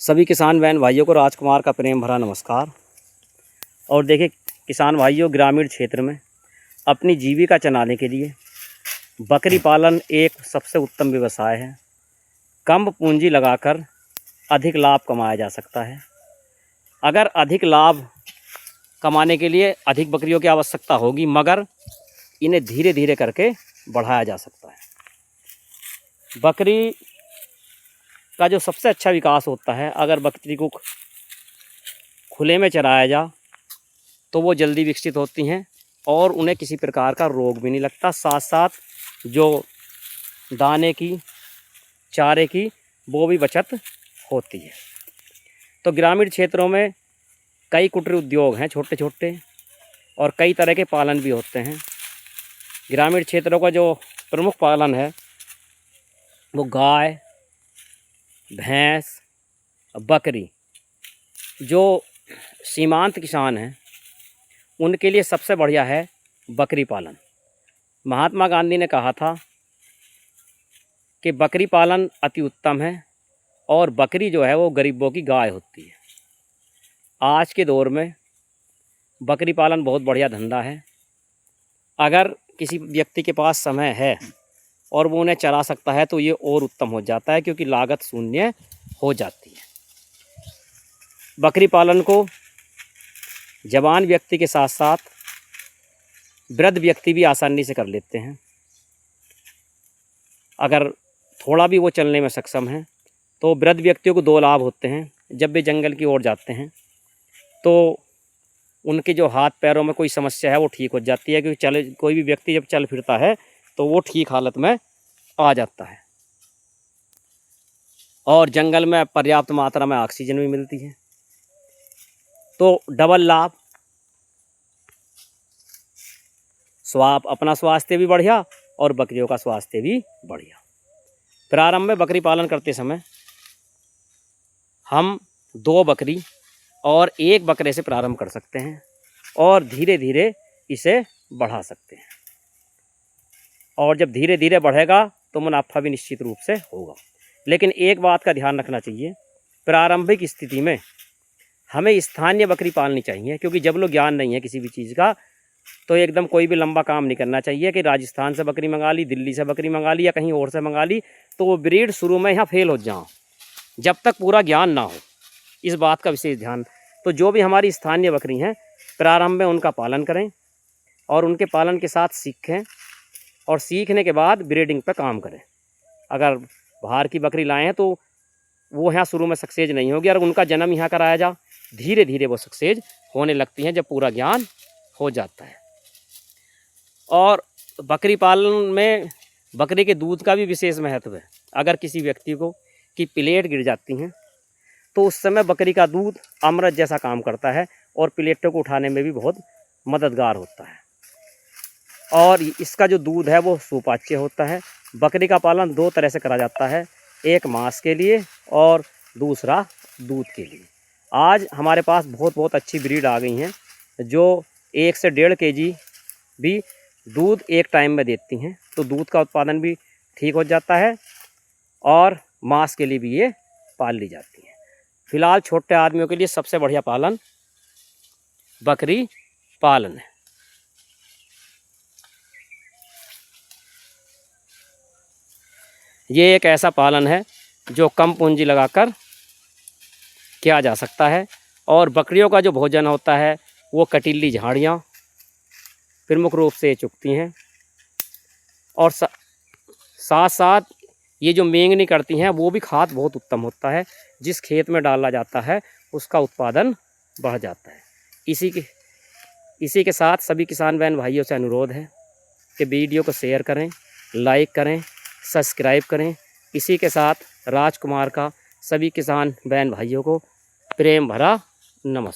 सभी किसान बहन भाइयों को राजकुमार का प्रेम भरा नमस्कार। और देखिए किसान भाइयों, ग्रामीण क्षेत्र में अपनी जीविका चलाने के लिए बकरी पालन एक सबसे उत्तम व्यवसाय है। कम पूंजी लगाकर अधिक लाभ कमाया जा सकता है। अगर अधिक लाभ कमाने के लिए अधिक बकरियों की आवश्यकता होगी, मगर इन्हें धीरे धीरे करके बढ़ाया जा सकता है। बकरी का जो सबसे अच्छा विकास होता है, अगर बकरी को खुले में चराया जा तो वो जल्दी विकसित होती हैं और उन्हें किसी प्रकार का रोग भी नहीं लगता। साथ साथ जो दाने की, चारे की, वो भी बचत होती है। तो ग्रामीण क्षेत्रों में कई कुटीर उद्योग हैं छोटे छोटे, और कई तरह के पालन भी होते हैं। ग्रामीण क्षेत्रों का जो प्रमुख पालन है वो गाय, भैंस, बकरी। जो सीमांत किसान हैं उनके लिए सबसे बढ़िया है बकरी पालन। महात्मा गांधी ने कहा था कि बकरी पालन अति उत्तम है, और बकरी जो है वो गरीबों की गाय होती है। आज के दौर में बकरी पालन बहुत बढ़िया धंधा है। अगर किसी व्यक्ति के पास समय है और वो उन्हें चला सकता है तो ये और उत्तम हो जाता है, क्योंकि लागत शून्य हो जाती है। बकरी पालन को जवान व्यक्ति के साथ साथ वृद्ध व्यक्ति भी आसानी से कर लेते हैं। अगर थोड़ा भी वो चलने में सक्षम है तो वृद्ध व्यक्तियों को दो लाभ होते हैं। जब वे जंगल की ओर जाते हैं तो उनके जो हाथ पैरों में कोई समस्या है वो ठीक हो जाती है, क्योंकि कोई भी व्यक्ति जब चल फिरता है तो वो ठीक हालत में आ जाता है। और जंगल में पर्याप्त मात्रा में ऑक्सीजन भी मिलती है, तो डबल लाभ। अपना स्वास्थ्य भी बढ़िया और बकरियों का स्वास्थ्य भी बढ़िया। प्रारंभ में बकरी पालन करते समय हम 2 बकरी और 1 बकरे से प्रारंभ कर सकते हैं और धीरे धीरे इसे बढ़ा सकते हैं। और जब धीरे धीरे बढ़ेगा तो मुनाफा भी निश्चित रूप से होगा। लेकिन एक बात का ध्यान रखना चाहिए, प्रारंभिक स्थिति में हमें स्थानीय बकरी पालनी चाहिए, क्योंकि जब लोग ज्ञान नहीं है किसी भी चीज़ का तो एकदम कोई भी लंबा काम नहीं करना चाहिए कि राजस्थान से बकरी मंगा ली, दिल्ली से बकरी मंगा ली या कहीं और से मंगा ली तो वो ब्रीड शुरू में यहाँ फेल हो जाओ, जब तक पूरा ज्ञान ना हो। इस बात का विशेष ध्यान। तो जो भी हमारी स्थानीय बकरी हैं, प्रारंभ में उनका पालन करें और उनके पालन के साथ सीखें, और सीखने के बाद ब्रीडिंग पर काम करें। अगर बाहर की बकरी लाएँ तो वो यहाँ शुरू में सक्सेस नहीं होगी, और उनका जन्म यहाँ कराया जा, धीरे धीरे वो सक्सेस होने लगती हैं जब पूरा ज्ञान हो जाता है। और बकरी पालन में बकरी के दूध का भी विशेष महत्व है। अगर किसी व्यक्ति को की प्लेट गिर जाती हैं तो उस समय बकरी का दूध अमृत जैसा काम करता है और प्लेटों को उठाने में भी बहुत मददगार होता है। और इसका जो दूध है वो सुपाच्य होता है। बकरी का पालन 2 तरह से करा जाता है, एक मांस के लिए और दूसरा दूध के लिए। आज हमारे पास बहुत अच्छी ब्रीड आ गई हैं जो 1 से 1.5 kg भी दूध एक टाइम में देती हैं, तो दूध का उत्पादन भी ठीक हो जाता है और मांस के लिए भी ये पाल ली जाती हैं। फिलहाल छोटे आदमियों के लिए सबसे बढ़िया पालन बकरी पालन है। ये एक ऐसा पालन है जो कम पूंजी लगाकर किया जा सकता है। और बकरियों का जो भोजन होता है वो कटीली झाड़ियाँ प्रमुख रूप से चुगती हैं, और साथ साथ ये जो मेंगनी करती हैं वो भी खाद बहुत उत्तम होता है। जिस खेत में डाला जाता है उसका उत्पादन बढ़ जाता है। इसी के साथ सभी किसान बहन भाइयों से अनुरोध है कि वीडियो को शेयर करें, लाइक करें, सब्सक्राइब करें। इसी के साथ राजकुमार का सभी किसान बहन भाइयों को प्रेम भरा नमस्कार।